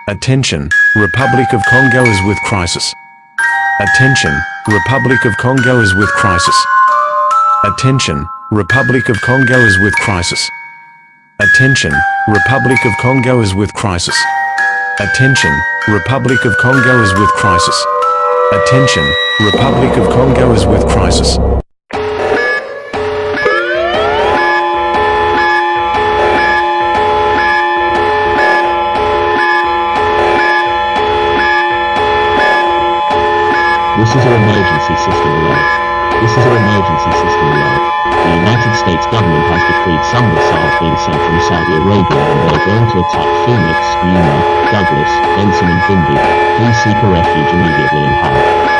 Attention, Republic of Congo is with crisis. Attention, Republic of Congo is with crisis. Attention, Republic of Congo is with crisis. Attention, Republic of Congo is with crisis. Attention, Republic of Congo is with crisis. Attention, Republic of Congo is with crisis. This is our emergency system alert. This is our emergency system alert. The United States government has decreed some missiles being sent from Saudi Arabia and they're going to attack Phoenix, Yuma, Douglas, Benson and Bindi. Please seek a refuge immediately and help.